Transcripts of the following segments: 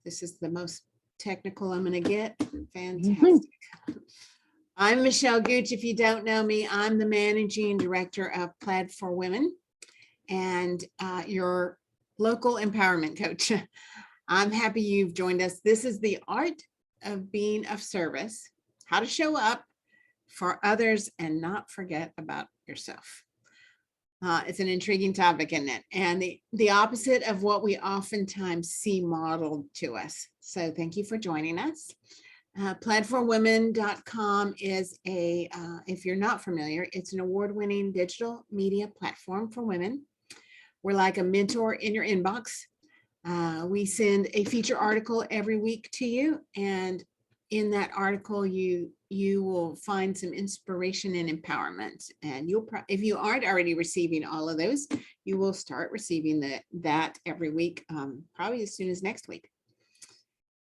This is the most technical I'm going to get. Fantastic. I'm Michelle Gooch. If you don't know me, I'm the managing director of Plaid for Women and your local empowerment coach. I'm happy you've joined us. This is the art of being of service, how to show up for others and not forget about yourself. It's an intriguing topic, isn't it? And the opposite of what we oftentimes see modeled to us. So thank you for joining us. Plaidforwomen.com is if you're not familiar, it's an award-winning digital media platform for women. We're like a mentor in your inbox. We send a feature article every week to you, and in that article, you will find some inspiration and empowerment. And if you aren't already receiving all of those, you will start receiving that every week, probably as soon as next week.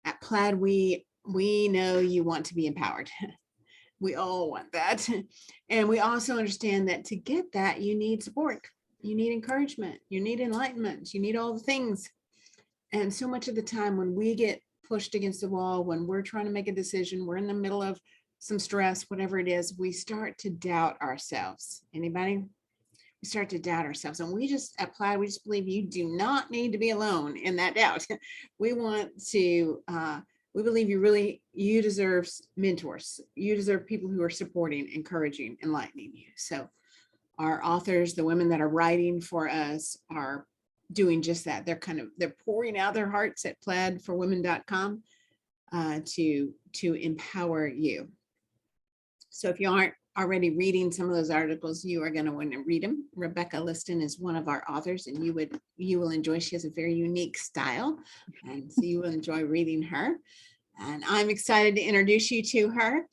At Plaid, we know you want to be empowered. We all want that. And we also understand that to get that, you need support. You need encouragement. You need enlightenment. You need all the things. And so much of the time when we get pushed against the wall, when we're trying to make a decision, we're in the middle of some stress, whatever it is, we start to doubt ourselves. Anybody? We start to doubt ourselves. And we just believe you do not need to be alone in that doubt. We believe you deserve mentors. You deserve people who are supporting, encouraging, enlightening you. So our authors, the women that are writing for us, are doing just that. They're pouring out their hearts at plaidforwomen.com to empower you. So if you aren't already reading some of those articles, you are going to want to read them. Rebecca Liston is one of our authors, and you will enjoy. She has a very unique style, and so you will enjoy reading her. And I'm excited to introduce you to her.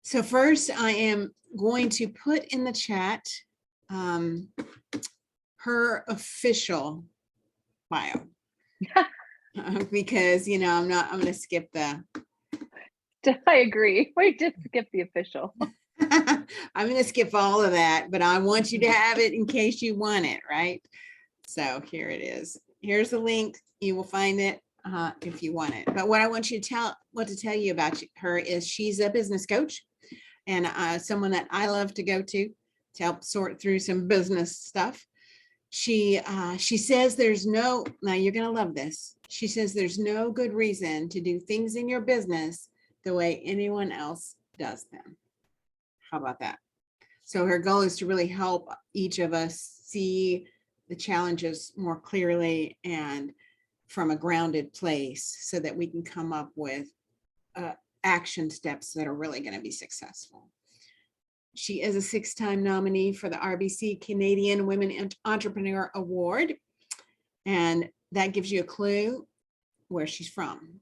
So first, I am going to put in the chat her official bio, because I'm going to skip the. I agree. We just skip the official. I'm going to skip all of that, but I want you to have it in case you want it, right? So here it is. Here's the link. You will find it if you want it. But what I want to tell you about her is she's a business coach and someone that I love to go to help sort through some business stuff. She says now you're going to love this. She says there's no good reason to do things in your business the way anyone else does them. How about that? So her goal is to really help each of us see the challenges more clearly and from a grounded place so that we can come up with action steps that are really going to be successful. She is a 6-time nominee for the RBC Canadian Women Entrepreneur Award. And that gives you a clue where she's from.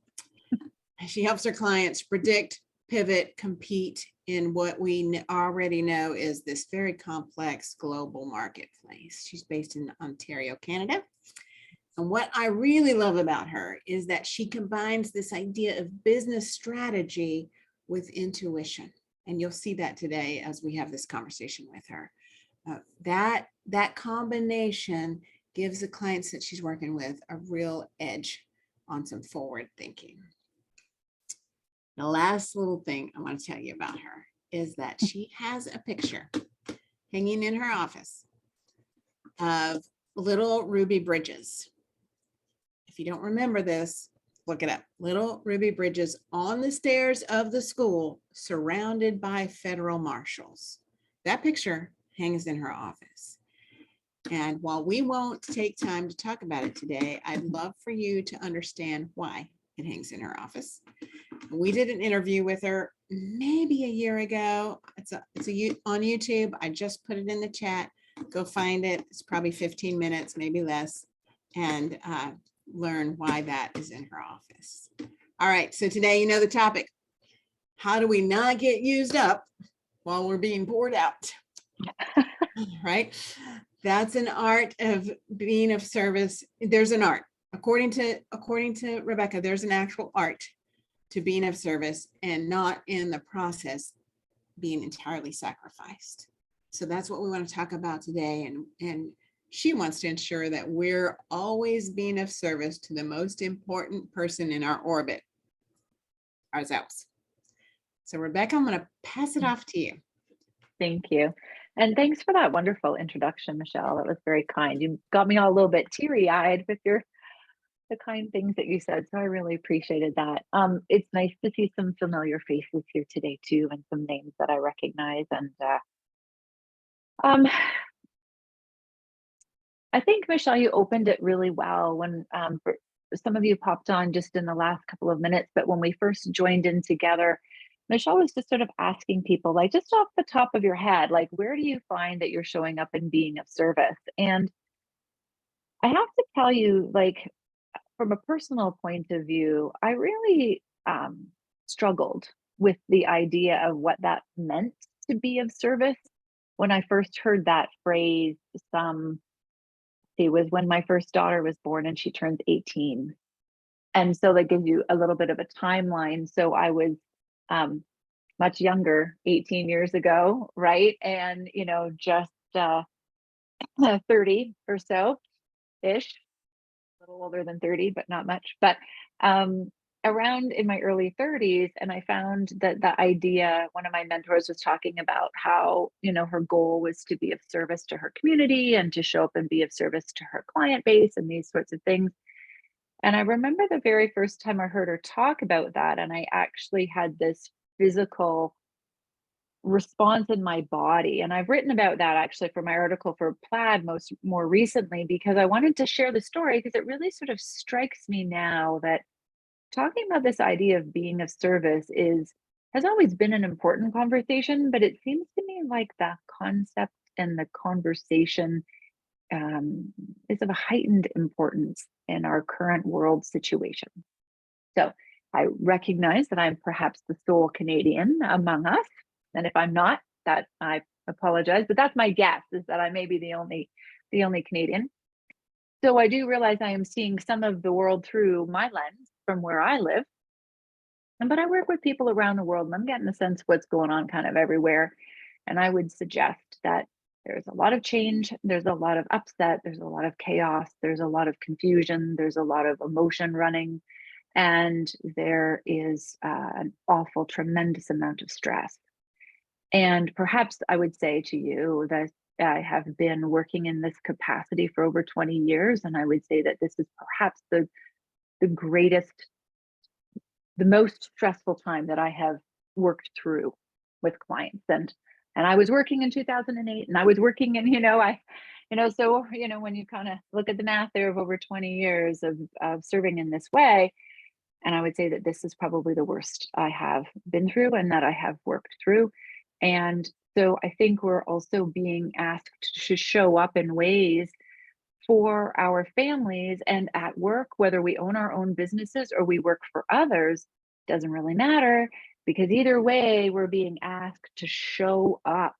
She helps her clients predict, pivot, compete in what we already know is this very complex global marketplace. She's based in Ontario, Canada. And what I really love about her is that she combines this idea of business strategy with intuition. And you'll see that today as we have this conversation with her. That combination gives the clients that she's working with a real edge on some forward thinking. The last little thing I want to tell you about her is that she has a picture hanging in her office of little ruby bridges. If you don't remember this, look it up. Little ruby bridges on the stairs of the school surrounded by federal marshals. That picture hangs in her office. And while we won't take time to talk about it today, I'd love for you to understand why it hangs in her office. We did an interview with her maybe a year ago. It's on YouTube. I just put it in the chat. Go find it. It's probably 15 minutes, maybe less, and learn why that is in her office. All right, so today you know the topic. How do we not get used up while we're being poured out? Right? That's an art of being of service. There's an art. According to Rebecca, there's an actual art to being of service and not in the process being entirely sacrificed. So that's what we want to talk about today. And She wants to ensure that we're always being of service to the most important person in our orbit, ourselves. So Rebecca, I'm going to pass it off to you. Thank you. And thanks for that wonderful introduction, Michelle. That was very kind. You got me all a little bit teary-eyed with the kind things that you said. So I really appreciated that. It's nice to see some familiar faces here today too, and some names that I recognize. And I think, Michelle, you opened it really well when some of you popped on just in the last couple of minutes, but when we first joined in together, Michelle was just sort of asking people, like, just off the top of your head, like, where do you find that you're showing up and being of service? And I have to tell you, like, from a personal point of view, I really struggled with the idea of what that meant to be of service. When I first heard that phrase, it was when my first daughter was born and she turned 18. And so that gives you a little bit of a timeline. So I was much younger 18 years ago, right? And, just 30 or so ish, a little older than 30, but not much. But around in my early 30s, and I found that the idea, one of my mentors was talking about how, her goal was to be of service to her community and to show up and be of service to her client base and these sorts of things. And I remember the very first time I heard her talk about that, and I actually had this physical response in my body. And I've written about that actually for my article for Plaid more recently, because I wanted to share the story, because it really sort of strikes me now that talking about this idea of being of service has always been an important conversation, but it seems to me like the concept and the conversation is of a heightened importance in our current world situation. So I recognize that I'm perhaps the sole Canadian among us. And if I'm not, that I apologize, but that's my guess, is that I may be the only Canadian. So I do realize I am seeing some of the world through my lens from where I live. But I work with people around the world, and I'm getting a sense of what's going on kind of everywhere. And I would suggest that there's a lot of change, there's a lot of upset, there's a lot of chaos, there's a lot of confusion, there's a lot of emotion running, and there is an awful, tremendous amount of stress. And perhaps I would say to you that I have been working in this capacity for over 20 years, and I would say that this is perhaps the greatest, the most stressful time that I have worked through with clients. And I was working in 2008, and I was working in, so, when you kind of look at the math there of over 20 years of serving in this way, and I would say that this is probably the worst I have been through and that I have worked through. And so I think we're also being asked to show up in ways for our families and at work, whether we own our own businesses or we work for others, doesn't really matter, because either way, we're being asked to show up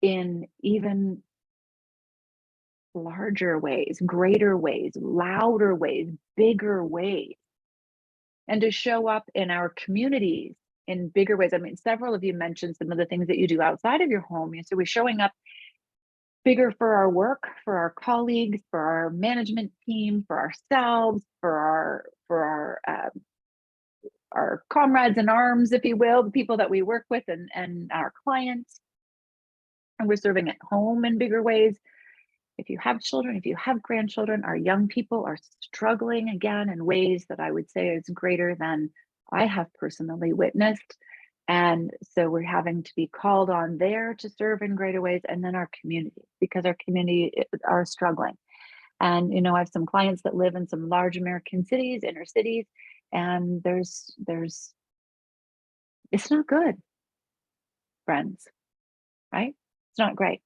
in even larger ways, greater ways, louder ways, bigger ways, and to show up in our communities in bigger ways. I mean, several of you mentioned some of the things that you do outside of your home. So we're showing up bigger for our work, for our colleagues, for our management team, for ourselves, for our comrades in arms, if you will, the people that we work with, and our clients. And we're serving at home in bigger ways. If you have children, if you have grandchildren, our young people are struggling again in ways that I would say is greater than I have personally witnessed. And so we're having to be called on there to serve in greater ways, and then our community, because our community are struggling. And, I have some clients that live in some large American cities, inner cities, and it's not good, friends, right? It's not great.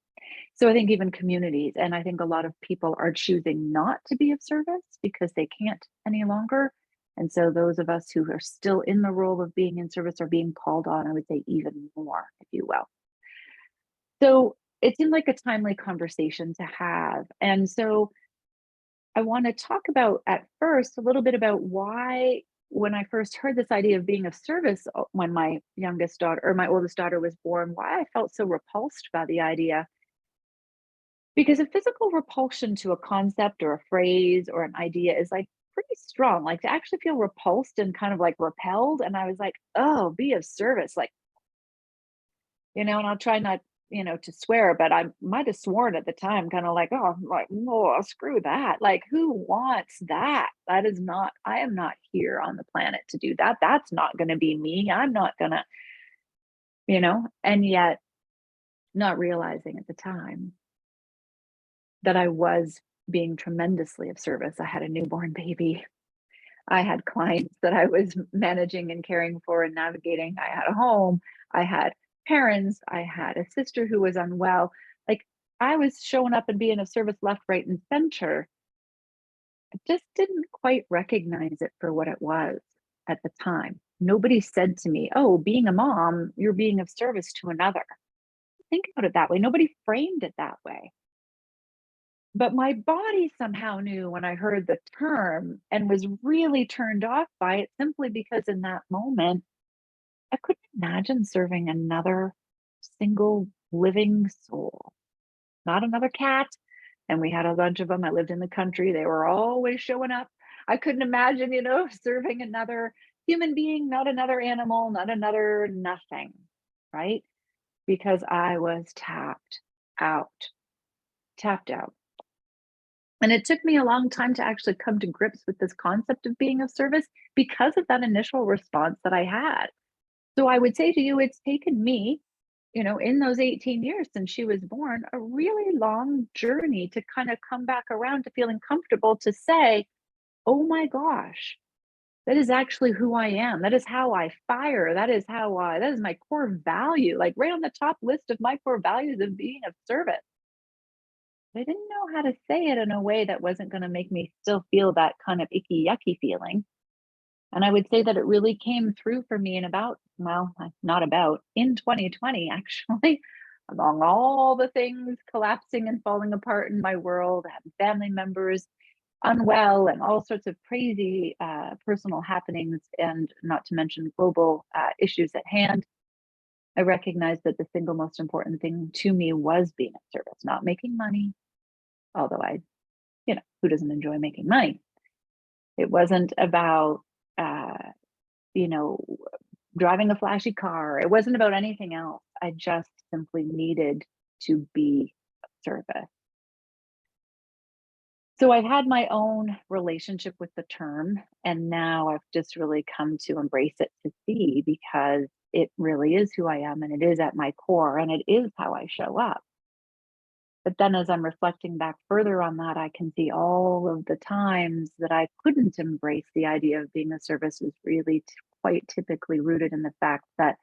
So I think even communities, and I think a lot of people are choosing not to be of service because they can't any longer. And so those of us who are still in the role of being in service are being called on, I would say, even more, if you will. So it seemed like a timely conversation to have. And so I want to talk about at first a little bit about why, when I first heard this idea of being of service when my youngest daughter or my oldest daughter was born, why I felt so repulsed by the idea. Because a physical repulsion to a concept or a phrase or an idea is like pretty strong. Like to actually feel repulsed and kind of like repelled. And I was like, oh, be of service. Like, and I'll try not, to swear, but I might have sworn at the time, kind of like, oh, like, oh, screw that. Like, who wants that? That is not, I am not here on the planet to do that. That's not going to be me. I'm not going to, and yet not realizing at the time that I was being tremendously of service. I had a newborn baby. I had clients that I was managing and caring for and navigating. I had a home. I had parents. I had a sister who was unwell. Like I was showing up and being of service left, right, and center. I just didn't quite recognize it for what it was at the time. Nobody said to me, oh, being a mom, you're being of service to another. Think about it that way. Nobody framed it that way. But my body somehow knew when I heard the term and was really turned off by it simply because in that moment, I couldn't imagine serving another single living soul, not another cat. And we had a bunch of them. I lived in the country. They were always showing up. I couldn't imagine, serving another human being, not another animal, not another nothing, right? Because I was out, tapped out. And it took me a long time to actually come to grips with this concept of being of service because of that initial response that I had. So I would say to you, it's taken me, in those 18 years since she was born, a really long journey to kind of come back around to feeling comfortable to say, oh my gosh, that is actually who I am. That is how I fire. That is my core value, like right on the top list of my core values of being of service. I didn't know how to say it in a way that wasn't going to make me still feel that kind of icky, yucky feeling. And I would say that it really came through for me in in 2020, actually, among all the things collapsing and falling apart in my world, having family members unwell and all sorts of crazy personal happenings, and not to mention global issues at hand. I recognized that the single most important thing to me was being of service, not making money, although who doesn't enjoy making money? It wasn't about, you know, driving a flashy car. It wasn't about anything else. I just simply needed to be of service. So I've had my own relationship with the term, and now I've just really come to embrace it to see because it really is who I am and it is at my core and it is how I show up. But then as I'm reflecting back further on that, I can see all of the times that I couldn't embrace the idea of being of service was really quite typically rooted in the fact that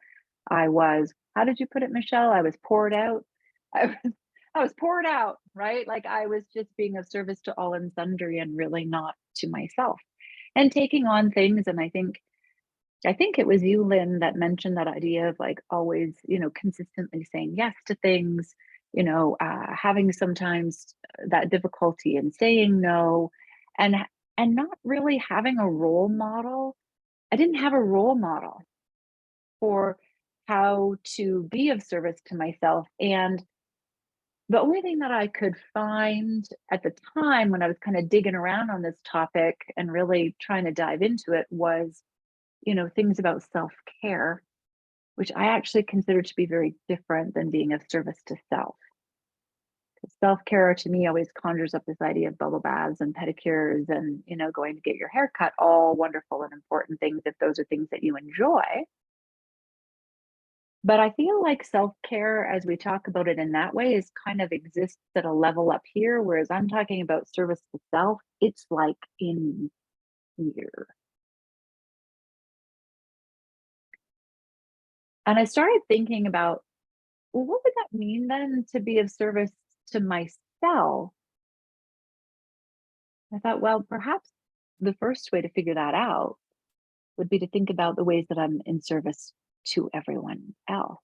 I was, how did you put it, Michelle? I was poured out. I was poured out, right? Like I was just being of service to all and sundry and really not to myself and taking on things. And I think it was you, Lynn, that mentioned that idea of like always, consistently saying yes to things, having sometimes that difficulty in saying no and not really having a role model. I didn't have a role model for how to be of service to myself. And the only thing that I could find at the time when I was kind of digging around on this topic and really trying to dive into it was, things about self-care, which I actually consider to be very different than being of service to self. Self-care to me always conjures up this idea of bubble baths and pedicures and, going to get your hair cut, all wonderful and important things if those are things that you enjoy. But I feel like self-care, as we talk about it in that way, is kind of exists at a level up here, whereas I'm talking about service to self, it's like in here. And I started thinking about, well, what would that mean then to be of service to myself? I thought, well, perhaps the first way to figure that out would be to think about the ways that I'm in service to everyone else.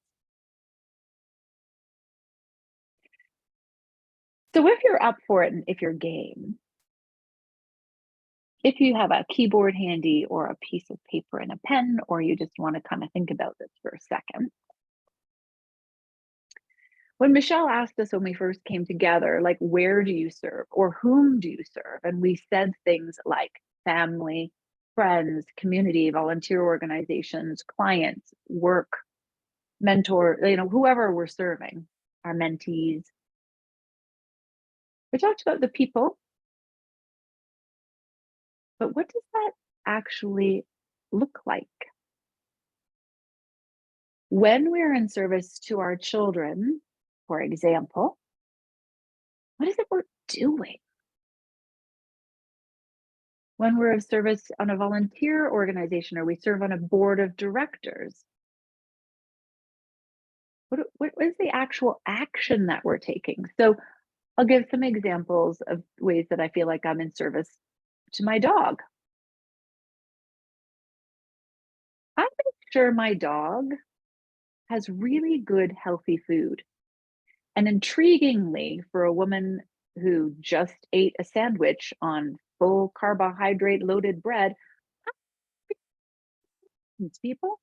So if you're up for it and if you're game, if you have a keyboard handy or a piece of paper and a pen, or you just want to kind of think about this for a second, When Michelle asked us when we first came together, like, where do you serve or whom do you serve? And we said things like family, friends, community, volunteer organizations, clients, work, mentor, whoever we're serving, our mentees. We talked about the people, but what does that actually look like? When we're in service to our children, for example, what is it we're doing? When we're of service on a volunteer organization or we serve on a board of directors, what is the actual action that we're taking? So I'll give some examples of ways that I feel like I'm in service to my dog. I make sure my dog has really good, healthy food. And intriguingly, for a woman who just ate a sandwich on full carbohydrate loaded bread, these people,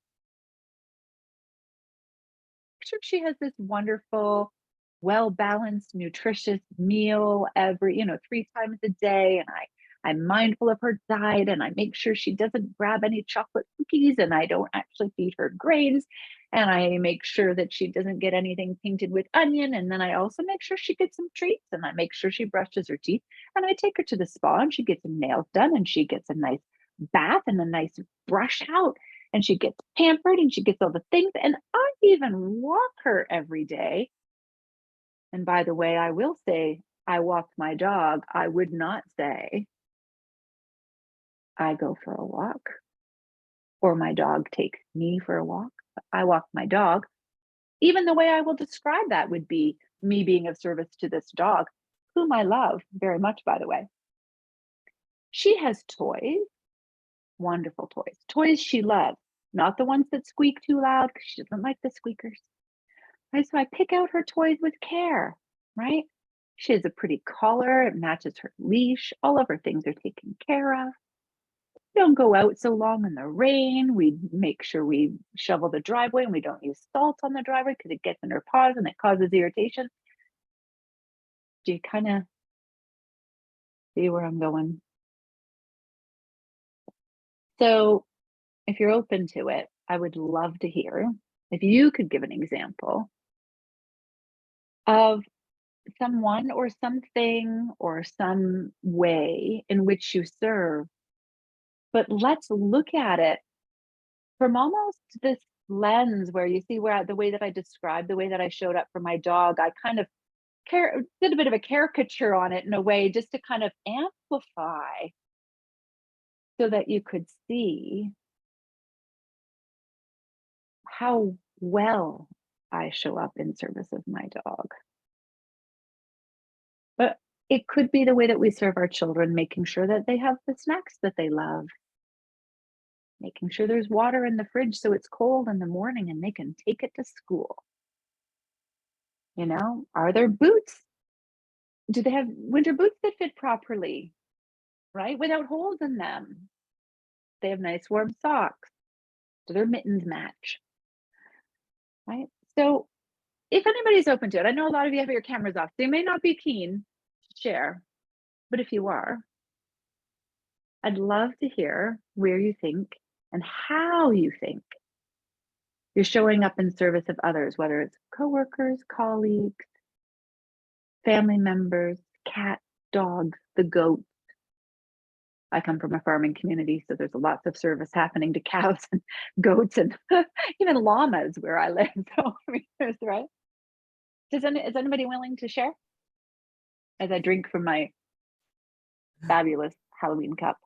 sure she has this wonderful, well-balanced, nutritious meal every, 3 times a day. And I'm mindful of her diet and I make sure she doesn't grab any chocolate cookies and I don't actually feed her grains. And I make sure that she doesn't get anything painted with onion. And then I also make sure she gets some treats and I make sure she brushes her teeth. And I take her to the spa and she gets her nails done and she gets a nice bath and a nice brush out and she gets pampered and she gets all the things. And I even walk her every day. And by the way, I will say I walk my dog. I would not say I go for a walk or my dog takes me for a walk. I walk my dog. Even the way I will describe that would be me being of service to this dog, whom I love very much, by the way. She has toys, wonderful toys she loves, not the ones that squeak too loud because she doesn't like the squeakers. Right? So I pick out her toys with care, right? She has a pretty collar, it matches her leash, all of her things are taken care of. We don't go out so long in the rain. We make sure we shovel the driveway and we don't use salt on the driveway because it gets in her paws and it causes irritation. Do you kind of see where I'm going? So if you're open to it, I would love to hear if you could give an example of someone or something or some way in which you serve. But let's look at it from almost this lens where you see where the way that I described, the way that I showed up for my dog, I kind of did a bit of a caricature on it in a way just to kind of amplify so that you could see how well I show up in service of my dog. But it could be the way that we serve our children, making sure that they have the snacks that they love, making sure there's water in the fridge so it's cold in the morning and they can take it to school. Are there boots? Do they have winter boots that fit properly, right? Without holes in them. They have nice warm socks. Do their mittens match? Right? So if anybody's open to it, I know a lot of you have your cameras off. So you may not be keen to share, but if you are, I'd love to hear where you think and how you think you're showing up in service of others, whether it's coworkers, colleagues, family members, cat, dogs, the goats. I come from a farming community, so there's lots of service happening to cows and goats and even llamas where I live. So, there's, right? Is anybody willing to share as I drink from my fabulous Halloween cup?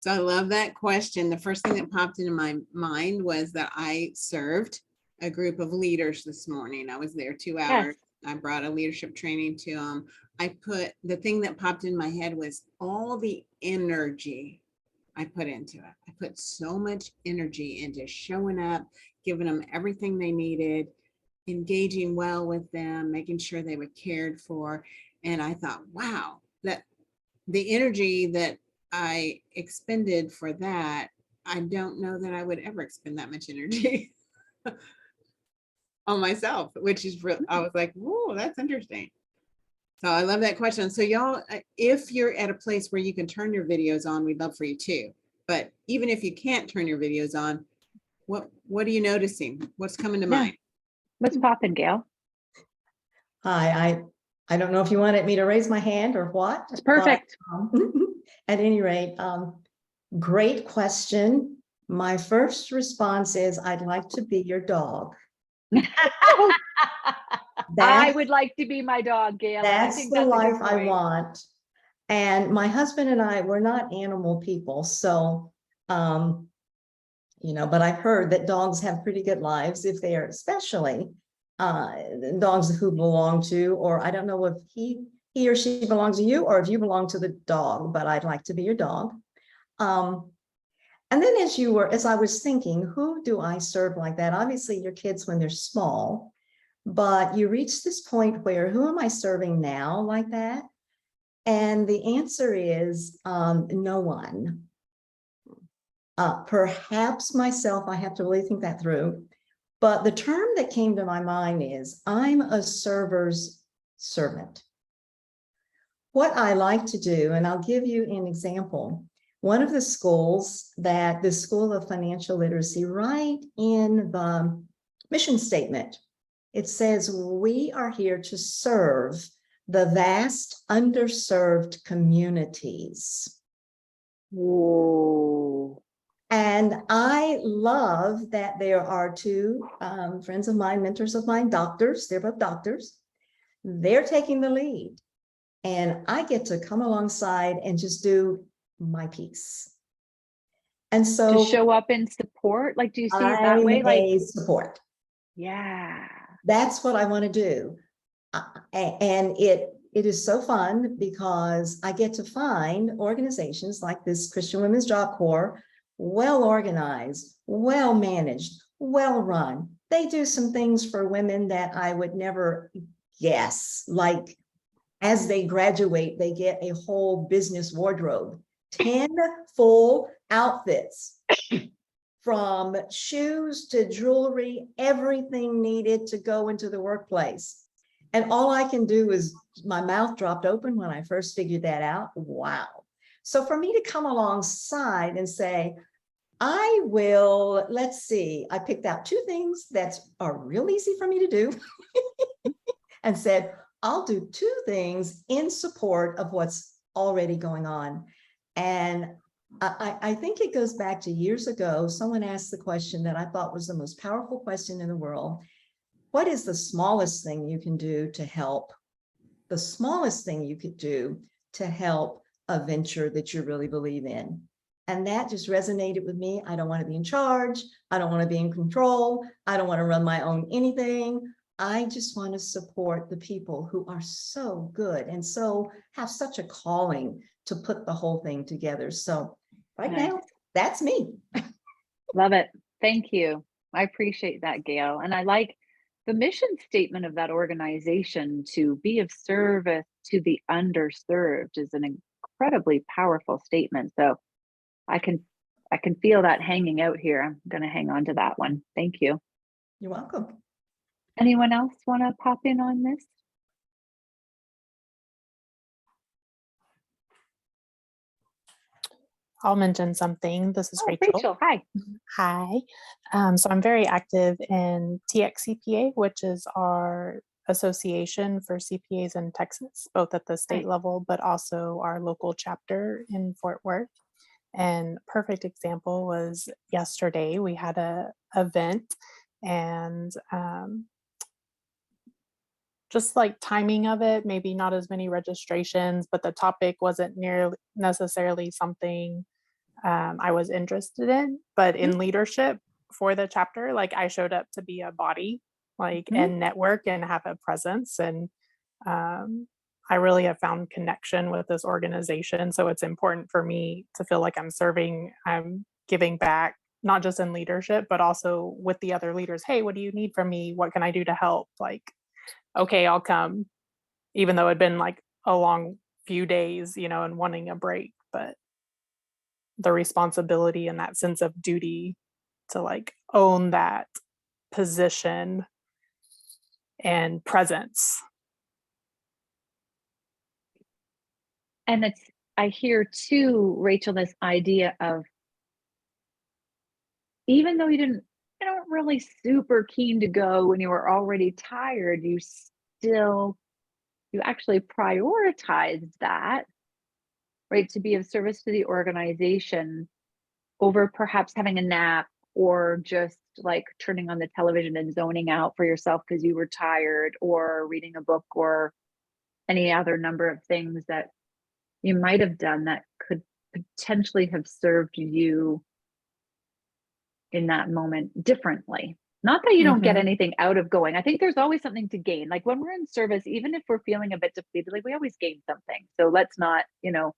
So I love that question. The first thing that popped into my mind was that I served a group of leaders this morning. I was there 2 hours. Yes. I brought a leadership training to them. The thing that popped in my head was all the energy I put into it. I put so much energy into showing up, giving them everything they needed, engaging well with them, making sure they were cared for. And I thought, wow, that the energy that I expended for that, I don't know that I would ever expend that much energy. on myself, which is real. I was like, whoa, that's interesting. So I love that question. So y'all, if you're at a place where you can turn your videos on, we'd love for you too. But even if you can't turn your videos on, what are you noticing? What's coming to Yeah. mind? What's popping, Gail? Hi, I don't know if you wanted me to raise my hand or what. It's perfect. But, at any rate, great question. My first response is I'd like to be your dog. I would like to be my dog, Gail. And I That's think the that's a good life I point. want. And my husband and I, we're not animal people. So, but I've heard that dogs have pretty good lives if they are, especially dogs who belong to, or I don't know if he or she belongs to you or if you belong to the dog, but I'd like to be your dog. And then as I was thinking, who do I serve like that? Obviously your kids when they're small, but you reach this point where who am I serving now like that? And the answer is no one. Perhaps myself, I have to really think that through. But the term that came to my mind is I'm a server's servant. What I like to do, and I'll give you an example. One of the schools the School of Financial Literacy, right in the mission statement, it says, we are here to serve the vast underserved communities. Whoa. And I love that there are two friends of mine, mentors of mine, doctors. They're both doctors. They're taking the lead. And I get to come alongside and just do my piece. And so To show up in support, like, do you see it that I'm way? Like, a support. yeah. That's what I want to do. And it is so fun because I get to find organizations like this Christian Women's Job Corps, well organized, well managed, well run. They do some things for women that I would never guess, like as they graduate, they get a whole business wardrobe, 10 full outfits, from shoes to jewelry, everything needed to go into the workplace. And all I can do is my mouth dropped open when I first figured that out. Wow. So for me to come alongside and say, let's see, I picked out two things that are real easy for me to do and said, I'll do two things in support of what's already going on. And I think it goes back to years ago, someone asked the question that I thought was the most powerful question in the world. What is the smallest thing you can do to help? The smallest thing you could do to help a venture that you really believe in. And that just resonated with me. I don't want to be in charge. I don't want to be in control. I don't want to run my own anything. I just want to support the people who are so good and so have such a calling to put the whole thing together. So right now, that's me. Love it. Thank you. I appreciate that, Gail. And I like the mission statement of that organization to be of service to the underserved is an incredibly powerful statement. So I can feel that hanging out here. I'm going to hang on to that one. Thank you. You're welcome. Anyone else want to pop in on this? I'll mention something. This is Rachel. Rachel, hi. Hi. So I'm very active in TXCPA, which is our association for CPAs in Texas, both at the state level, but also our local chapter in Fort Worth. And perfect example was yesterday, we had a event and just like timing of it, maybe not as many registrations, but the topic wasn't nearly necessarily something I was interested in, but in leadership for the chapter, like I showed up to be a body, like and network and have a presence. And I really have found connection with this organization. So it's important for me to feel like I'm serving, I'm giving back, not just in leadership, but also with the other leaders. Hey, what do you need from me? What can I do to help? Like, okay, I'll come, even though it'd been like a long few days, and wanting a break, but the responsibility and that sense of duty to like own that position and presence. And I hear too, Rachel, this idea of, even though you weren't really super keen to go when you were already tired, you actually prioritized that, right, to be of service to the organization over perhaps having a nap or just like turning on the television and zoning out for yourself because you were tired, or reading a book, or any other number of things that you might have done that could potentially have served you in that moment differently. Not that you don't get anything out of going. I think there's always something to gain. Like when we're in service, even if we're feeling a bit depleted, like we always gain something. So let's not, so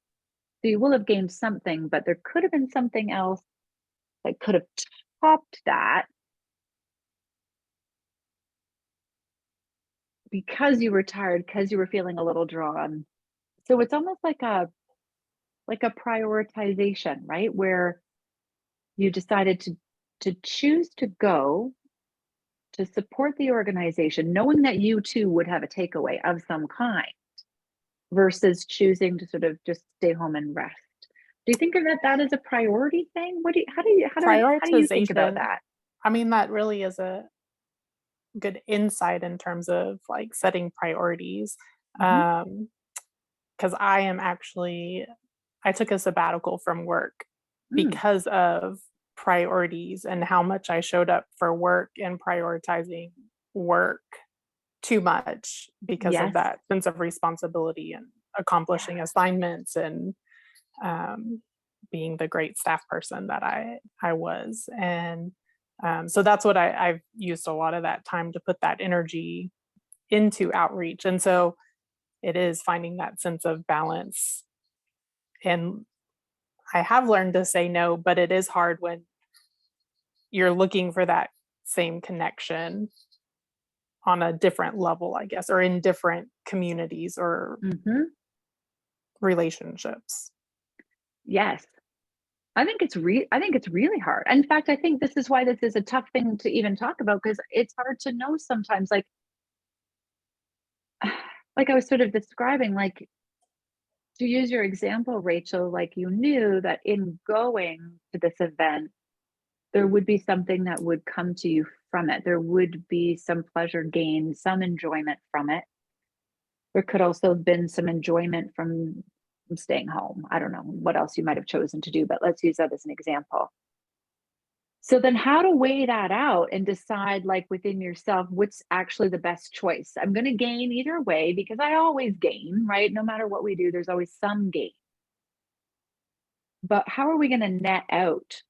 you will have gained something, but there could have been something else that could have topped that because you were tired, because you were feeling a little drawn. So it's almost like a prioritization, right? Where you decided to choose to go to support the organization, knowing that you too would have a takeaway of some kind, versus choosing to sort of just stay home and rest. Do you think of that as a priority thing? How do you think about that? I mean, that really is a good insight in terms of like setting priorities. Because I took a sabbatical from work because of priorities and how much I showed up for work and prioritizing work too much because of that sense of responsibility and accomplishing assignments and being the great staff person that I was. And so that's what I've used a lot of that time to put that energy into outreach. And so it is finding that sense of balance. And I have learned to say no, but it is hard when you're looking for that same connection on a different level, I guess, or in different communities or relationships. Yes. I think it's really hard. In fact, I think this is why this is a tough thing to even talk about, because it's hard to know sometimes, like I was sort of describing, like, to use your example, Rachel, like you knew that in going to this event, there would be something that would come to you from it. There would be some pleasure gained, some enjoyment from it. There could also have been some enjoyment from staying home. I don't know what else you might have chosen to do, but let's use that as an example. So then how to weigh that out and decide, like within yourself, what's actually the best choice? I'm going to gain either way, because I always gain, right? No matter what we do, there's always some gain. But how are we going to net out?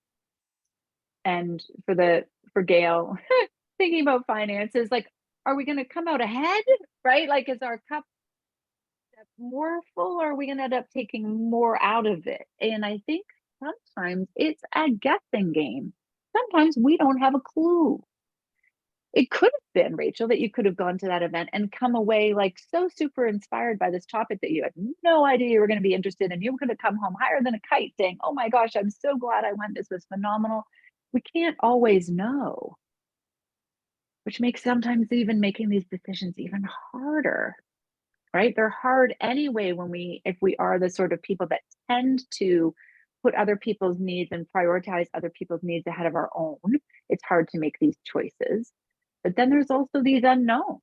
And for Gail, thinking about finances, like, are we going to come out ahead, right? Like, is our cup more full, or are we going to end up taking more out of it? And I think sometimes it's a guessing game. Sometimes we don't have a clue. It could have been, Rachel, that you could have gone to that event and come away like so super inspired by this topic that you had no idea you were going to be interested in. You were going to come home higher than a kite saying, oh my gosh, I'm so glad I went. This was phenomenal. We can't always know, which makes sometimes even making these decisions even harder, right? They're hard anyway if we are the sort of people that tend to put other people's needs and prioritize other people's needs ahead of our own. It's hard to make these choices. But then there's also these unknowns,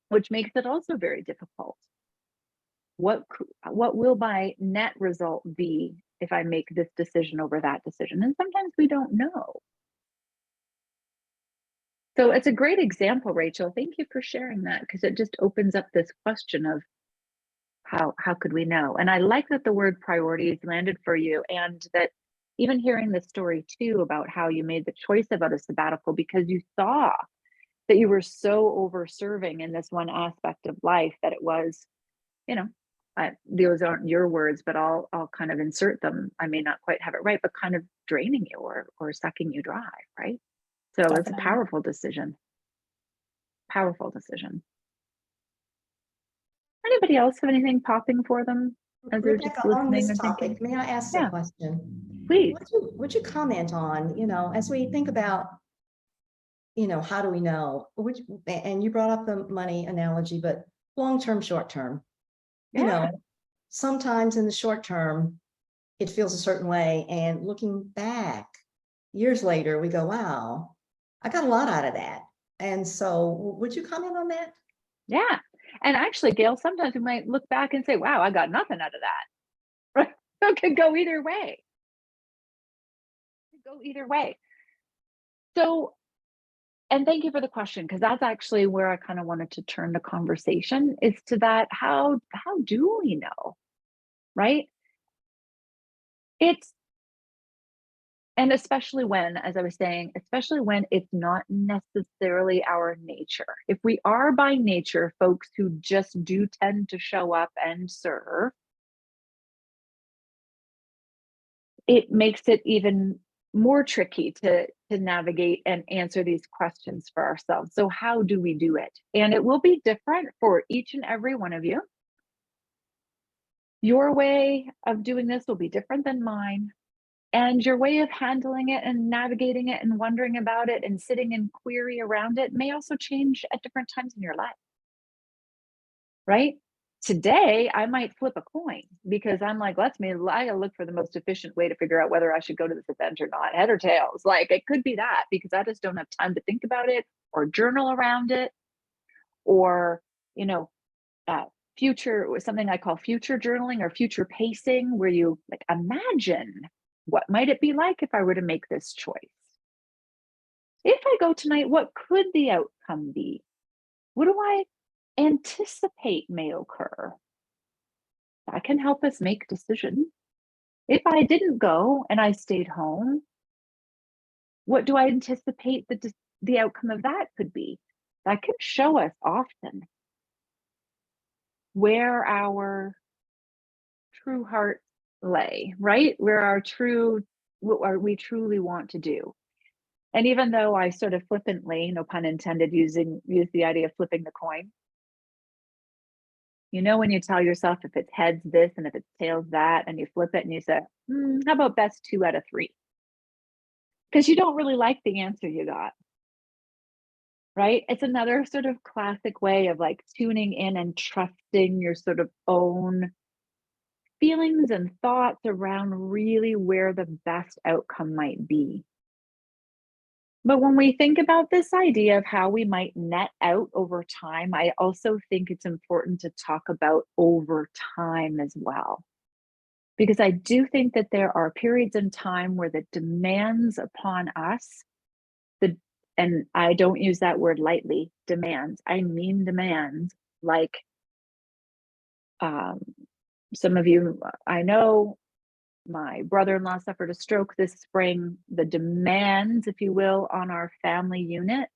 which makes it also very difficult. What will my net result be if I make this decision over that decision? And sometimes we don't know. So it's a great example, Rachel. Thank you for sharing that, because it just opens up this question of how could we know? And I like that the word priorities landed for you, and that even hearing the story too about how you made the choice about a sabbatical because you saw that you were so over serving in this one aspect of life that it was, those aren't your words, but I'll kind of insert them. I may not quite have it right, but kind of draining you or sucking you dry, right? So Definitely. It's a powerful decision. Powerful decision. Anybody else have anything popping for them as they're just Rebecca, on listening this and topic, thinking? may I ask a question? Please. Would you comment on, as we think about how do we know? And you brought up the money analogy, but long-term, short-term, Yeah. sometimes in the short term, it feels a certain way. And looking back years later, we go, wow, I got a lot out of that. And so would you comment on that? Yeah. And actually, Gail, sometimes we might look back and say, wow, I got nothing out of that. Right? It could go either way. It could go either way. So, and thank you for the question, because that's actually where I kind of wanted to turn the conversation, is to that, how do we know? Right? It's, and especially when, as I was saying, especially when it's not necessarily our nature. If we are by nature folks who just do tend to show up and serve, it makes it even more tricky to navigate and answer these questions for ourselves. So how do we do it? And it will be different for each and every one of you. Your way of doing this will be different than mine. And your way of handling it and navigating it and wondering about it and sitting in query around it may also change at different times in your life. Right? Today, I might flip a coin because I'm like, I gotta look for the most efficient way to figure out whether I should go to this event or not, head or tails. Like, it could be that because I just don't have time to think about it or journal around it, or, future, something I call future journaling or future pacing, where you like imagine, what might it be like if I were to make this choice? If I go tonight, what could the outcome be? What do I anticipate may occur? That can help us make decisions. If I didn't go and I stayed home, what do I anticipate the outcome of that could be? That can show us often where our true heart lay, right? What we truly want to do. And even though I sort of flippantly, no pun intended, use the idea of flipping the coin, when you tell yourself if it's heads this and if it's tails that, and you flip it and you say, how about best 2 out of 3? Because you don't really like the answer you got, right? It's another sort of classic way of like tuning in and trusting your sort of own feelings and thoughts around really where the best outcome might be. But when we think about this idea of how we might net out over time, I also think it's important to talk about over time as well. Because I do think that there are periods in time where the demands upon us, and I don't use that word lightly, demands, I mean demands, like some of you, I know, my brother-in-law suffered a stroke this spring. The demands, if you will, on our family unit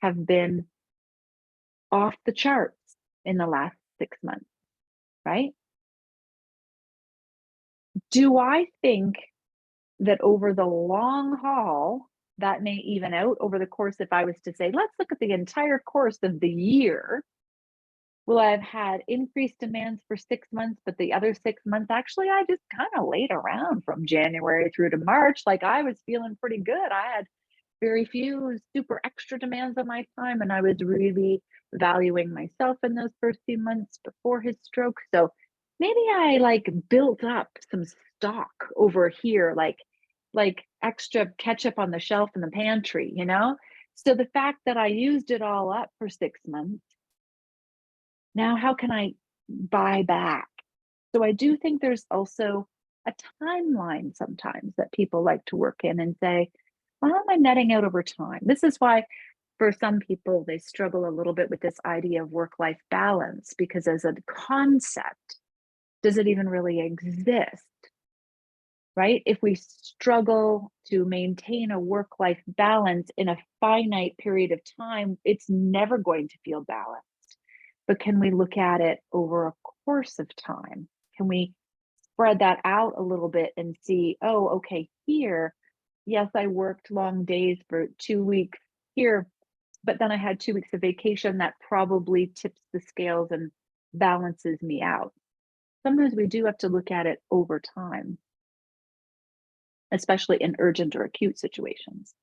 have been off the charts in the last 6 months, right? Do I think that over the long haul, that may even out over the course, if I was to say, let's look at the entire course of the year, will I have had increased demands for 6 months, but the other 6 months, actually, I just kind of laid around from January through to March. Like, I was feeling pretty good. I had very few super extra demands on my time, and I was really valuing myself in those first few months before his stroke. So maybe I like built up some stock over here, like extra ketchup on the shelf in the pantry, So the fact that I used it all up for 6 months, now how can I buy back? So I do think there's also a timeline sometimes that people like to work in and say, well, how am I netting out over time? This is why for some people, they struggle a little bit with this idea of work-life balance, because as a concept, does it even really exist? Right? If we struggle to maintain a work-life balance in a finite period of time, it's never going to feel balanced. But can we look at it over a course of time? Can we spread that out a little bit and see, oh, okay, here, yes, I worked long days for 2 weeks here, but then I had 2 weeks of vacation that probably tips the scales and balances me out. Sometimes we do have to look at it over time, especially in urgent or acute situations.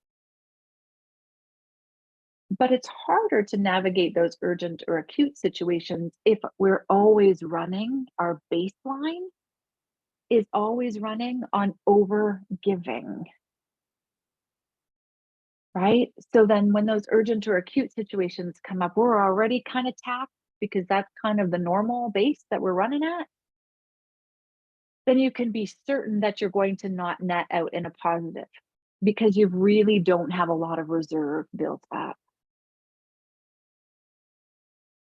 But it's harder to navigate those urgent or acute situations if we're always running, our baseline is always running on over giving, right? So then when those urgent or acute situations come up, we're already kind of tapped because that's kind of the normal base that we're running at. Then you can be certain that you're going to not net out in a positive because you really don't have a lot of reserve built up.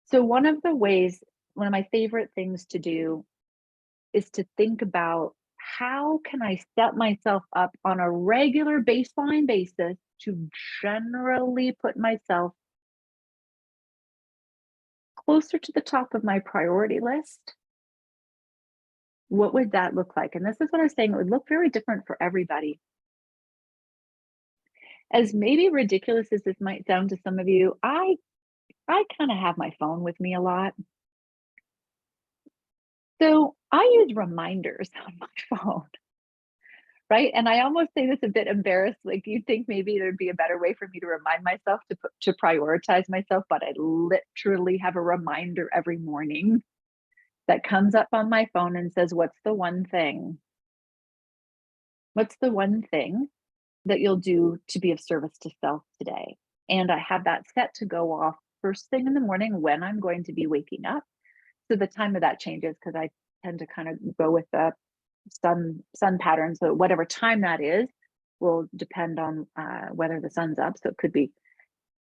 So one of my favorite things to do is to think about how can I set myself up on a regular baseline basis to generally put myself closer to the top of my priority list. What would that look like? And this is what I was saying, it would look very different for everybody. As maybe ridiculous as this might sound to some of you, I kind of have my phone with me a lot. So I use reminders on my phone, right? And I almost say this a bit embarrassed, like you'd think maybe there'd be a better way for me to remind myself to prioritize myself, but I literally have a reminder every morning that comes up on my phone and says, what's the one thing? What's the one thing that you'll do to be of service to self today? And I have that set to go off first thing in the morning when I'm going to be waking up. So the time of that changes because I tend to kind of go with the sun pattern. So whatever time that is will depend on whether the sun's up. So it could be,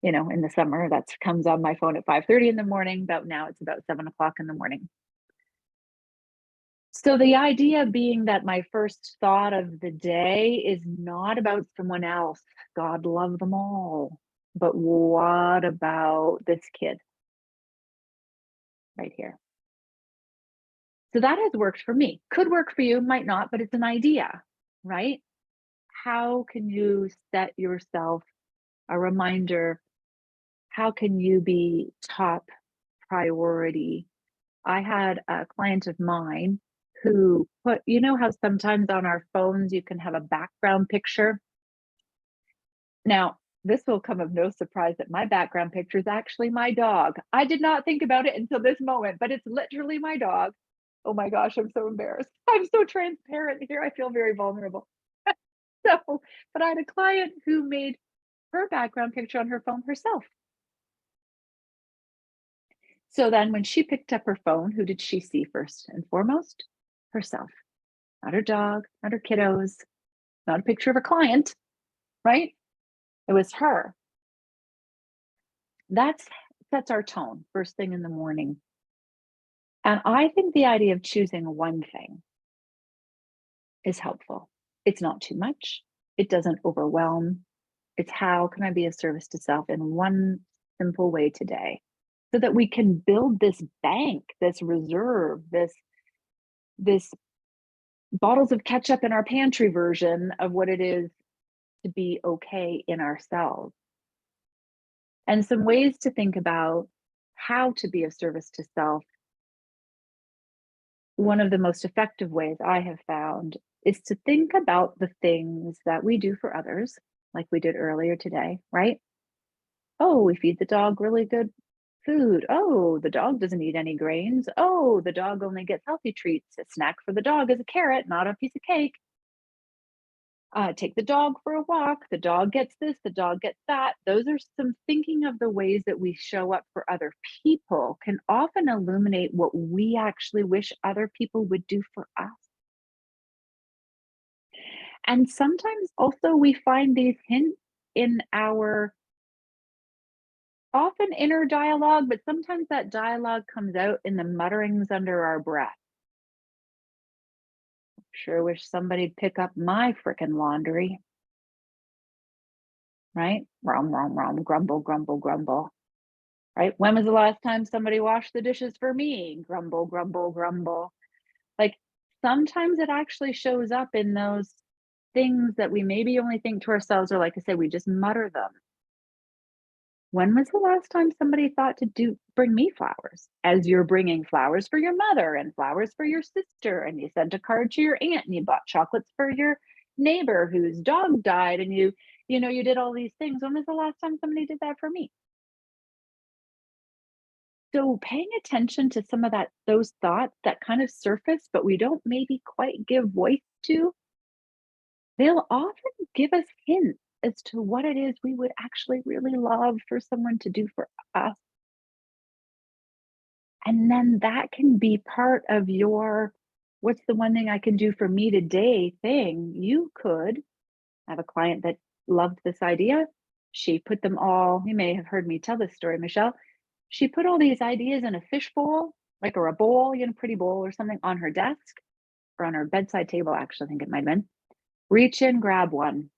in the summer that comes on my phone at 5:30 in the morning. About now it's about 7 o'clock in the morning. So the idea being that my first thought of the day is not about someone else. God love them all. But what about this kid right here? So that has worked for me. Could work for you, might not, but it's an idea, right? How can you set yourself a reminder? How can you be top priority? I had a client of mine who put, how sometimes on our phones you can have a background picture. Now, this will come of no surprise that my background picture is actually my dog. I did not think about it until this moment, but it's literally my dog. Oh my gosh, I'm so embarrassed. I'm so transparent here. I feel very vulnerable. But I had a client who made her background picture on her phone herself. So then when she picked up her phone, who did she see first and foremost? Herself. Not her dog, not her kiddos, not a picture of a client, right? It was her. That sets our tone first thing in the morning. And I think the idea of choosing one thing is helpful. It's not too much. It doesn't overwhelm. It's how can I be of service to self in one simple way today so that we can build this bank, this reserve, this bottles of ketchup in our pantry version of what it is to be okay in ourselves. And some ways to think about how to be of service to self. One of the most effective ways I have found is to think about the things that we do for others, like we did earlier today, right? Oh, we feed the dog really good food. Oh, the dog doesn't eat any grains. Oh, the dog only gets healthy treats. A snack for the dog is a carrot, not a piece of cake. Take the dog for a walk. The dog gets this, the dog gets that. Those are some thinking of the ways that we show up for other people can often illuminate what we actually wish other people would do for us. And sometimes also we find these hints in our often inner dialogue, but sometimes that dialogue comes out in the mutterings under our breath. Sure wish somebody'd pick up my frickin' laundry. Right? Rum, rum, rum, grumble, grumble, grumble. Right? When was the last time somebody washed the dishes for me? Grumble, grumble, grumble. Like sometimes it actually shows up in those things that we maybe only think to ourselves, or like I said, we just mutter them. When was the last time somebody thought to bring me flowers? As you're bringing flowers for your mother and flowers for your sister, and you sent a card to your aunt and you bought chocolates for your neighbor whose dog died, and you did all these things. When was the last time somebody did that for me? So paying attention to some of those thoughts that kind of surface, but we don't maybe quite give voice to, they'll often give us hints as to what it is we would actually really love for someone to do for us. And then that can be part of your, what's the one thing I can do for me today thing. You could have a client that loved this idea. She put them all, you may have heard me tell this story, Michelle. She put all these ideas in a fish bowl, like, or a bowl, pretty bowl or something on her desk or on her bedside table. Actually, I think it might have been. Reach in, grab one.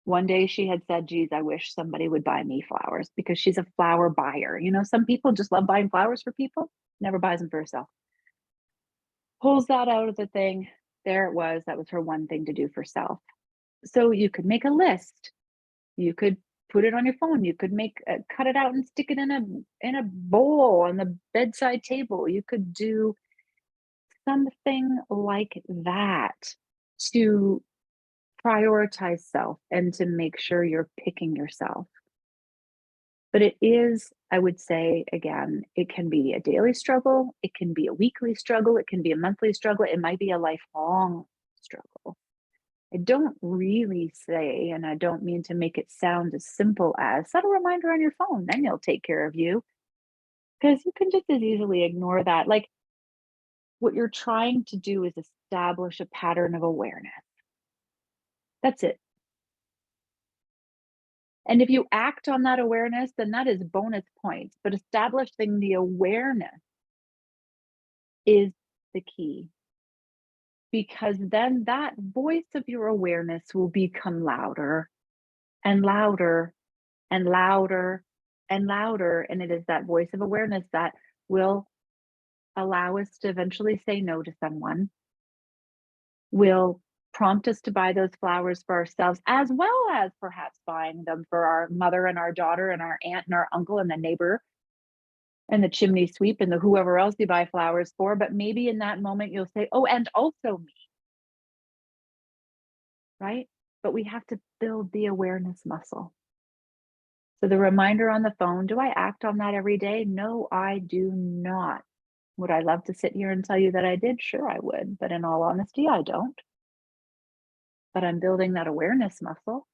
One day she had said, geez, I wish somebody would buy me flowers, because she's a flower buyer. Some people just love buying flowers for people, never buys them for herself. Pulls that out of the thing. There it was. That was her one thing to do for self. So you could make a list. You could put it on your phone. You could cut it out and stick it in a bowl on the bedside table. You could do something like that to prioritize self and to make sure you're picking yourself. But it is, I would say, again, it can be a daily struggle. It can be a weekly struggle. It can be a monthly struggle. It might be a lifelong struggle. I don't really say, and I don't mean to make it sound as simple as set a reminder on your phone, then you'll take care of you. Because you can just as easily ignore that. Like, what you're trying to do is establish a pattern of awareness. That's it. And if you act on that awareness, then that is bonus points. But establishing the awareness is the key. Because then that voice of your awareness will become louder and louder and louder and louder. And it is that voice of awareness that will allow us to eventually say no to someone, will prompt us to buy those flowers for ourselves, as well as perhaps buying them for our mother and our daughter and our aunt and our uncle and the neighbor and the chimney sweep and the whoever else you buy flowers for. But maybe in that moment you'll say, oh, and also me, right? But we have to build the awareness muscle. So the reminder on the phone, do I act on that every day? No, I do not. Would I love to sit here and tell you that I did? Sure, I would. But in all honesty, I don't. But I'm building that awareness muscle.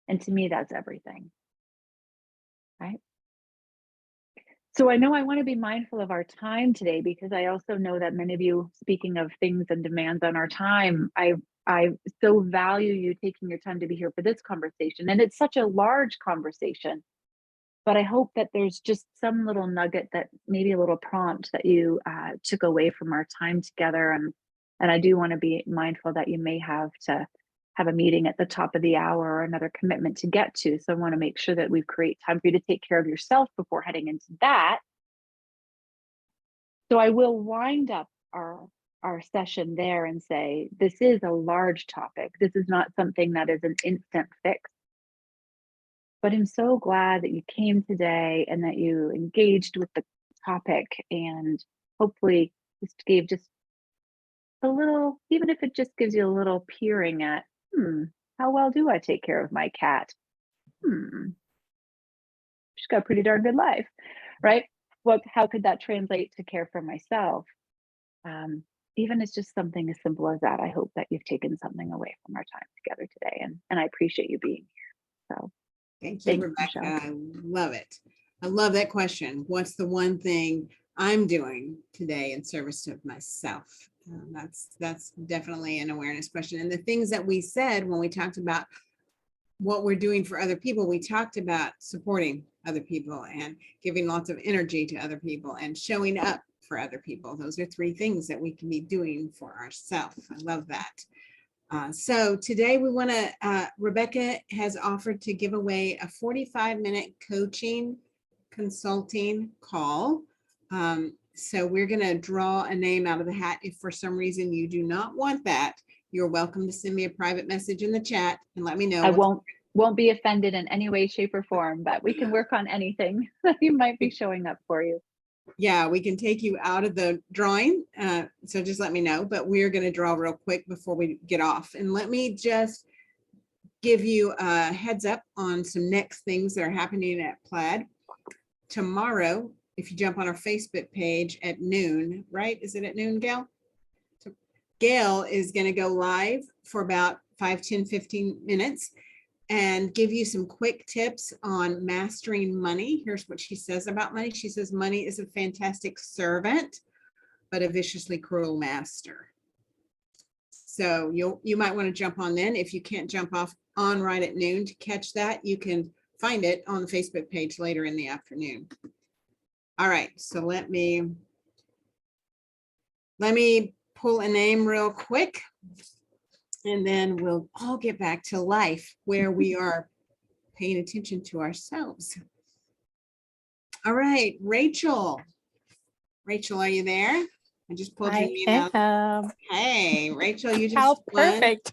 And to me, that's everything, right? So I know I want to be mindful of our time today, because I also know that many of you, speaking of things and demands on our time, I so value you taking your time to be here for this conversation. And it's such a large conversation, but I hope that there's just some little nugget, that maybe a little prompt that you took away from our time together. And I do want to be mindful that you may have to have a meeting at the top of the hour or another commitment to get to. So I want to make sure that we create time for you to take care of yourself before heading into that. So I will wind up our session there and say, this is a large topic. This is not something that is an instant fix. But I'm so glad that you came today and that you engaged with the topic, and hopefully this gave just a little, even if it just gives you a little peering at, how well do I take care of my cat? She's got a pretty darn good life, right? How could that translate to care for myself? Even it's just something as simple as that. I hope that you've taken something away from our time together today, and I appreciate you being here. So Thank you, thanks, Rebecca. Michelle. I love it. I love that question. What's the one thing I'm doing today in service of myself? That's definitely an awareness question. And the things that we said when we talked about what we're doing for other people, we talked about supporting other people and giving lots of energy to other people and showing up for other people. Those are 3 things that we can be doing for ourselves. I love that. So today we want to, Rebecca has offered to give away a 45-minute coaching consulting call. So we're going to draw a name out of the hat. If for some reason you do not want that, you're welcome to send me a private message in the chat and let me know. I won't be offended in any way, shape, or form, but we can work on anything that you might be showing up for you. Yeah, we can take you out of the drawing. So just let me know, but we're going to draw real quick before we get off. And let me just give you a heads up on some next things that are happening at Plaid. tomorrow, if you jump on our Facebook page at noon, right? Is it at noon, Gail? So Gail is going to go live for about 5, 10, 15 minutes and give you some quick tips on mastering money. Here's what she says about money. She says, money is a fantastic servant, but a viciously cruel master. So you might want to jump on then. If you can't jump on right at noon to catch that, you can find it on the Facebook page later in the afternoon. All right, so let me pull a name real quick, and then we'll all get back to life where we are paying attention to ourselves. All right, Rachel. Rachel, are you there? I just pulled your name out. am. Hey, Rachel, you just How won. perfect.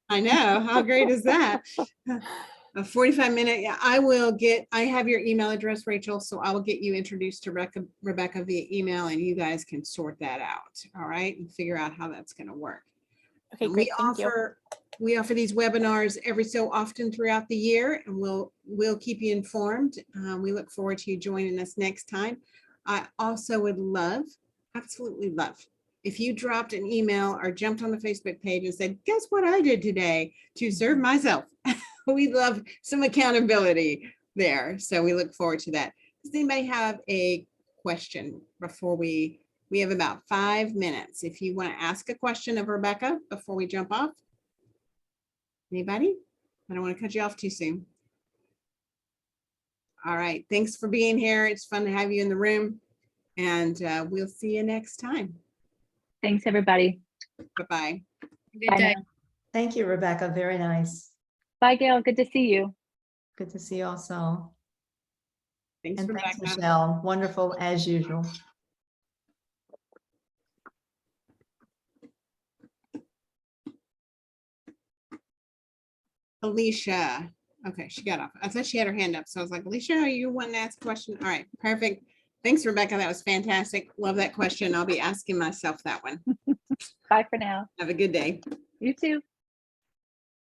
I know. How great is that? A 45-minute. Yeah, I have your email address, Rachel, so I will get you introduced to Rebecca via email, and you guys can sort that out. All right, and figure out how that's going to work. Okay, And great. Thank you. we offer these webinars every so often throughout the year, and we'll keep you informed. We look forward to you joining us next time. I also would absolutely love, if you dropped an email or jumped on the Facebook page and said, guess what I did today to serve myself? We love some accountability there. So we look forward to that. Does anybody have a question before we have about 5 minutes? If you want to ask a question of Rebecca before we jump off. Anybody? I don't want to cut you off too soon. All right. Thanks for being here. It's fun to have you in the room, and we'll see you next time. Thanks, everybody. Bye-bye. Good Bye day. now. Thank you, Rebecca. Very nice. Bye, Gail. Good to see you. Good to see you also. Thanks, And thanks, Rebecca. Michelle. Wonderful as usual. Alicia. Okay, she got off. I thought she had her hand up. So I was like, Alicia, are you wanting to ask a question? All right, perfect. Thanks, Rebecca. That was fantastic. Love that question. I'll be asking myself that one. Bye for now. Have a good day. You too.